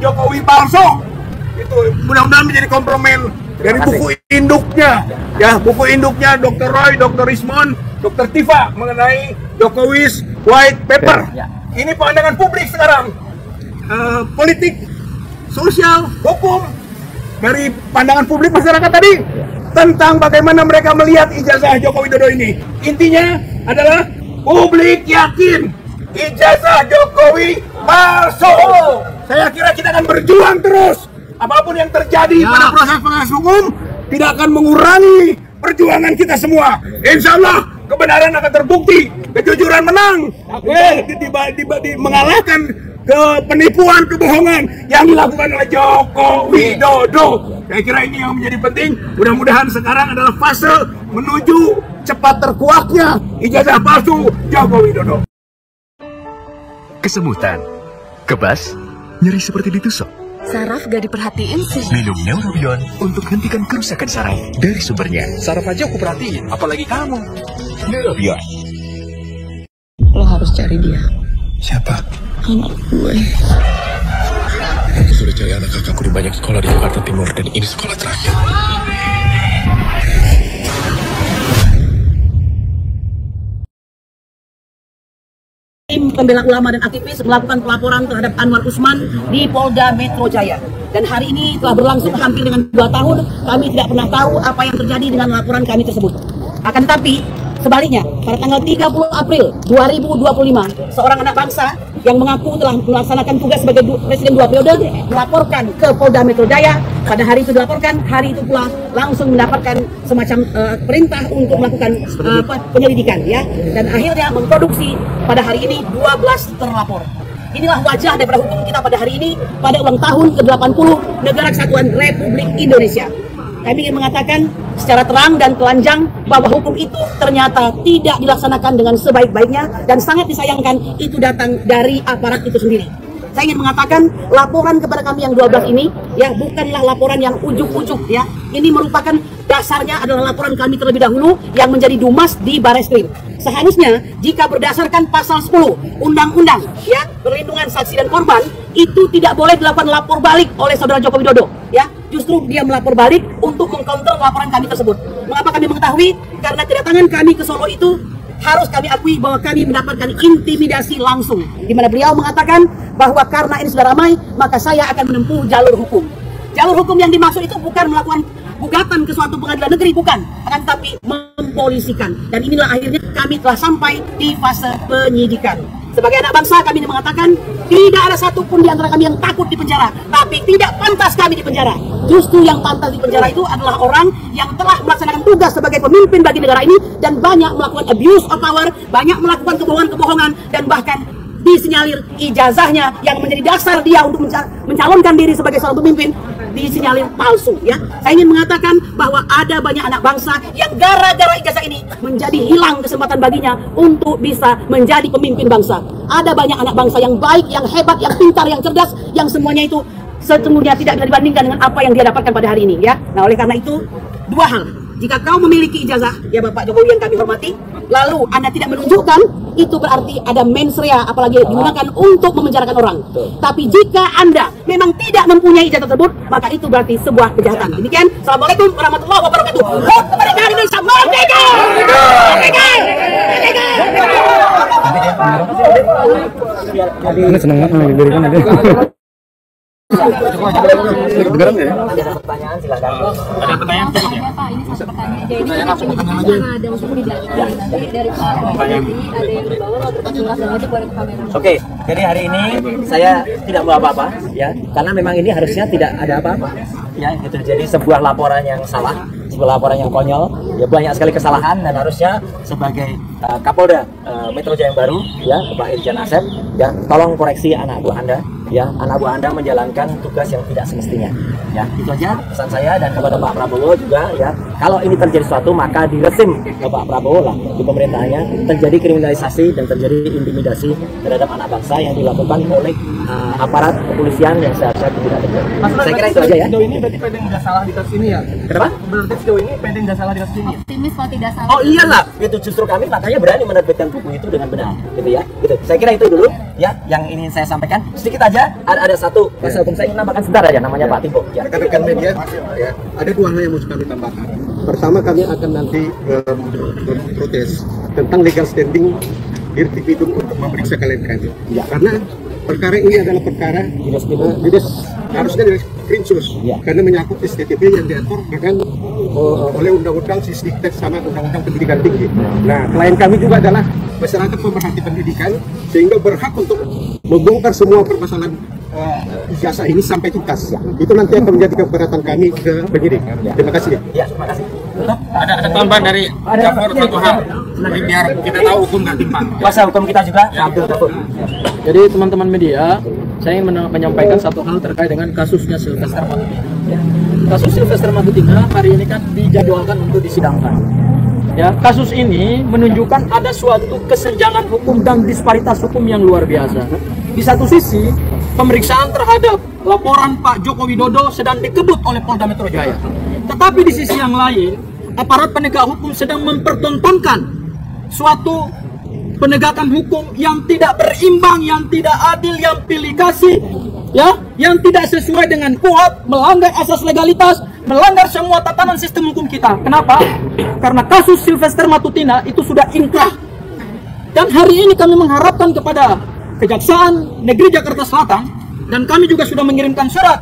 Jokowi palsu. Itu mudah-mudahan menjadi kompromen dari Terima kasih. buku induknya. Ya, buku induknya Dr. Roy, Dr. Rismon, Dr. Tifa mengenai Jokowi's White Paper. Ya. Ini pandangan publik sekarang. Politik, sosial, hukum, dari pandangan publik masyarakat tadi tentang bagaimana mereka melihat ijazah Joko Widodo ini. Intinya adalah publik yakin ijazah Jokowi palsu. Saya kira kita akan berjuang terus. Apapun yang terjadi pada proses hukum tidak akan mengurangi perjuangan kita semua. Insya Allah kebenaran akan terbukti, kejujuran menang, mengalahkan penipuan, kebohongan yang dilakukan oleh Joko Widodo. Saya kira ini yang menjadi penting. Mudah-mudahan sekarang adalah fase menuju cepat terkuaknya ijazah palsu Joko Widodo. Kesemutan, kebas, nyeri seperti ditusuk. Saraf gak diperhatiin sih. Minum Neurobion untuk hentikan kerusakan saraf dari sumbernya. Saraf aja aku perhatiin, apalagi kamu. Neurobion. Lo harus cari dia. Siapa? Anak gue. Aku sudah cari anak kakakku di banyak sekolah di Jakarta Timur dan ini sekolah terakhir. Tim pembela ulama dan aktivis melakukan pelaporan terhadap Anwar Usman di Polda Metro Jaya. Dan hari ini telah berlangsung hampir dengan 2 tahun, kami tidak pernah tahu apa yang terjadi dengan laporan kami tersebut. Akan tetapi, sebaliknya, pada tanggal 30 April 2025, seorang anak bangsa yang mengaku telah melaksanakan tugas sebagai presiden 2 periode melaporkan ke Polda Metro Jaya. Pada hari itu dilaporkan, hari itu pula langsung mendapatkan semacam perintah untuk melakukan penyelidikan, ya. Dan akhirnya memproduksi pada hari ini 12 terlapor. Inilah wajah daripada hukum kita pada hari ini, pada ulang tahun ke-80 Negara Kesatuan Republik Indonesia. Kami ingin mengatakan secara terang dan telanjang bahwa hukum itu ternyata tidak dilaksanakan dengan sebaik-baiknya dan sangat disayangkan itu datang dari aparat itu sendiri. Saya ingin mengatakan laporan kepada kami yang 12 ini ya bukanlah laporan yang ujuk-ujuk ya. Ini merupakan dasarnya adalah laporan kami terlebih dahulu yang menjadi dumas di Bareskrim. Seharusnya jika berdasarkan pasal 10 Undang-Undang ya Perlindungan Saksi dan Korban itu tidak boleh dilakukan lapor balik oleh saudara Joko Widodo ya. Justru dia melapor balik untuk mengcounter laporan kami tersebut. Mengapa kami mengetahui? Karena kedatangan kami ke Solo itu harus kami akui bahwa kami mendapatkan intimidasi langsung. Di mana beliau mengatakan bahwa karena ini sudah ramai, maka saya akan menempuh jalur hukum. Jalur hukum yang dimaksud itu bukan melakukan gugatan ke suatu pengadilan negeri, bukan. Akan tetapi mempolisikan. Dan inilah akhirnya kami telah sampai di fase penyidikan. Sebagai anak bangsa kami mengatakan tidak ada satupun di antara kami yang takut di penjara, tapi tidak pantas kami di penjara. Justru yang pantas di penjara itu adalah orang yang telah melaksanakan tugas sebagai pemimpin bagi negara ini dan banyak melakukan abuse of power, banyak melakukan kebohongan-kebohongan dan bahkan disinyalir ijazahnya yang menjadi dasar dia untuk mencalonkan diri sebagai seorang pemimpin disinyalir palsu ya. Saya ingin mengatakan bahwa ada banyak anak bangsa yang gara-gara ijazah ini menjadi hilang kesempatan baginya untuk bisa menjadi pemimpin bangsa. Ada banyak anak bangsa yang baik, yang hebat, yang pintar, yang cerdas, yang semuanya itu sesungguhnya tidak bisa dibandingkan dengan apa yang dia dapatkan pada hari ini ya. Nah, oleh karena itu dua hal. Jika kau memiliki ijazah ya Bapak Jokowi yang kami hormati, lalu Anda tidak menunjukkan, itu berarti ada mens rea, apalagi digunakan untuk memenjarakan orang. Tapi jika Anda memang tidak mempunyai ijazah tersebut, maka itu berarti sebuah kejahatan. Demikian, Assalamualum warahmatullahi wabarakatuh. Kemerdekaan Indonesia merdeka! Merdeka! Merdeka! Ini senang banget diberikan ada. Ada pertanyaan silakan. Ada pertanyaan cukup ya? Pak, ini satu pertanyaan aja. Ini kan cuma bicara ada usul tidak dari Pak Jokowi ada yang dibawa terus jelas dan itu boleh ke kamera. Oke, jadi hari ini saya tidak bawa apa-apa ya, karena memang ini harusnya tidak ada apa-apa. Ya, itu jadi sebuah laporan yang salah, sebuah laporan yang konyol, ya banyak sekali kesalahan dan harusnya sebagai Kapolda Metro Jaya yang baru, ya Pak Irjen Asep, ya tolong koreksi anak buah Anda, ya anak buah Anda menjalankan tugas yang tidak semestinya. Ya, itu aja pesan saya dan kepada Pak Prabowo juga, ya Kalau ini terjadi sesuatu, maka di rezim Bapak Prabowo lah, di pemerintahannya terjadi kriminalisasi dan terjadi intimidasi terhadap anak bangsa yang dilakukan oleh aparat kepolisian yang seharusnya tidak terjadi. Saya kira itu aja ya. Sejauh ini berarti PD nggak salah di kasus ini ya? Kenapa? Berarti sejauh ini PD nggak salah di kasus ini. Optimis kalau tidak salah. Oh iyalah, itu justru kami makanya berani menerbitkan buku itu dengan benar, gitu ya. Gitu. Saya kira itu dulu ya yang ingin saya sampaikan. Sedikit aja, ada satu kuasa hukum saya ingin nambahkan sebentar aja, namanya Pak Timbo. Ya. Rekan-rekan media, ya, ada dua hal yang mau kami tambahkan. Pertama, kami akan nanti protes tentang legal standing Dirtipidum untuk memeriksa klien kami. Ya. Karena perkara ini adalah perkara harusnya dari Krimsus, ya. karena menyangkut STTP yang diatur dengan oleh Undang-Undang Sisdiktek sama Undang-Undang Pendidikan Tinggi. Nah, klien kami juga adalah masyarakat pemerhati pendidikan, sehingga berhak untuk membongkar semua permasalahan ijazah ini sampai tuntas. Itu nanti akan menjadi keberatan kami ke penyidik. Terima kasih. Ya, terima kasih. Ada tambahan dari Jafar satu hal. Jadi biar kita tahu hukum nggak timpang. Kuasa hukum kita juga, Abdul Ghafur. Jadi teman-teman media, saya ingin menyampaikan satu hal terkait dengan kasusnya Sylvester Matutina. Kasus Sylvester Matutina hari ini kan dijadwalkan untuk disidangkan. Ya, kasus ini menunjukkan ada suatu kesenjangan hukum dan disparitas hukum yang luar biasa. Di satu sisi, pemeriksaan terhadap laporan Pak Joko Widodo sedang dikebut oleh Polda Metro Jaya. Tetapi di sisi yang lain, aparat penegak hukum sedang mempertontonkan suatu penegakan hukum yang tidak berimbang, yang tidak adil, yang pilih kasih, ya, yang tidak sesuai dengan KUHP, melanggar asas legalitas, melanggar semua tatanan sistem hukum kita. Kenapa? Karena kasus Sylvester Matutina itu sudah inkrah. Dan hari ini kami mengharapkan kepada Kejaksaan Negeri Jakarta Selatan, dan kami juga sudah mengirimkan surat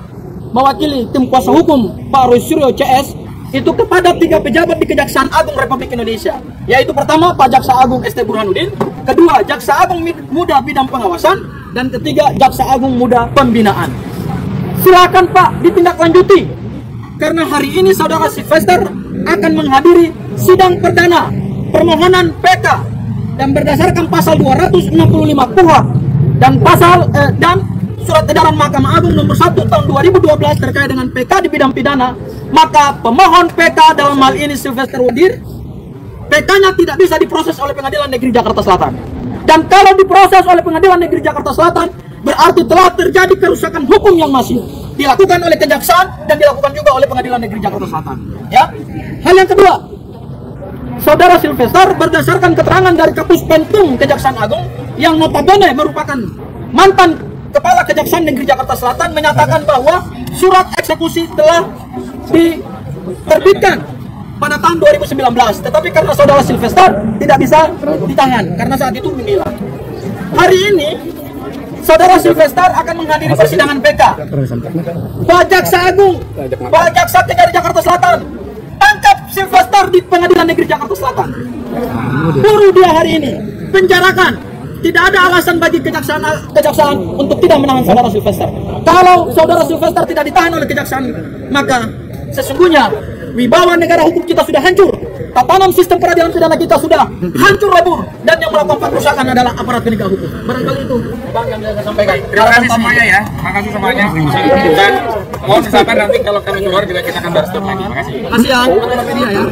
mewakili tim kuasa hukum Pak Roy Suryo CS itu kepada 3 pejabat di Kejaksaan Agung Republik Indonesia, yaitu pertama Pak Jaksa Agung ST Burhanuddin, kedua Jaksa Agung Muda Bidang Pengawasan, dan ketiga Jaksa Agung Muda Pembinaan. Silakan Pak ditindaklanjuti, karena hari ini saudara Sylvester akan menghadiri sidang perdana permohonan PK dan berdasarkan pasal 265 KUHP dan dan Surat Edaran Mahkamah Agung nomor 1 tahun 2012 terkait dengan PK di bidang pidana, maka pemohon PK dalam hal ini Sylvester Wadir, PK-nya tidak bisa diproses oleh Pengadilan Negeri Jakarta Selatan. Dan kalau diproses oleh Pengadilan Negeri Jakarta Selatan, berarti telah terjadi kerusakan hukum yang masih dilakukan oleh Kejaksaan dan dilakukan juga oleh Pengadilan Negeri Jakarta Selatan. Ya. Hal yang kedua, saudara Sylvester berdasarkan keterangan dari Kapus Pentum Kejaksaan Agung yang notabene merupakan mantan Kepala Kejaksaan Negeri Jakarta Selatan menyatakan bahwa surat eksekusi telah diterbitkan pada tahun 2019, tetapi karena saudara Sylvester tidak bisa ditahan karena saat itu menghilang. Hari ini saudara Sylvester akan menghadiri persidangan PK. Pak Jaksa Agung, Pak Jaksa Tinggi Jakarta Selatan, tangkap Sylvester di Pengadilan Negeri Jakarta Selatan. Buru dia hari ini, penjarakan. Tidak ada alasan bagi kejaksaan untuk tidak menahan saudara Sylvester. Kalau saudara Sylvester tidak ditahan oleh kejaksaan, maka sesungguhnya wibawa negara hukum kita sudah hancur. Tatanan sistem peradilan pidana kita sudah hancur lebur, dan yang melakukan kerusakan adalah aparat penegak hukum. Barangkali itu Bang yang saya sampaikan. Terima kasih semuanya ya. Terima kasih semuanya. Dan mohon sabar nanti kalau kami keluar kita akan bahas lagi. Terima kasih. Terima kasih ya teman-teman media ya.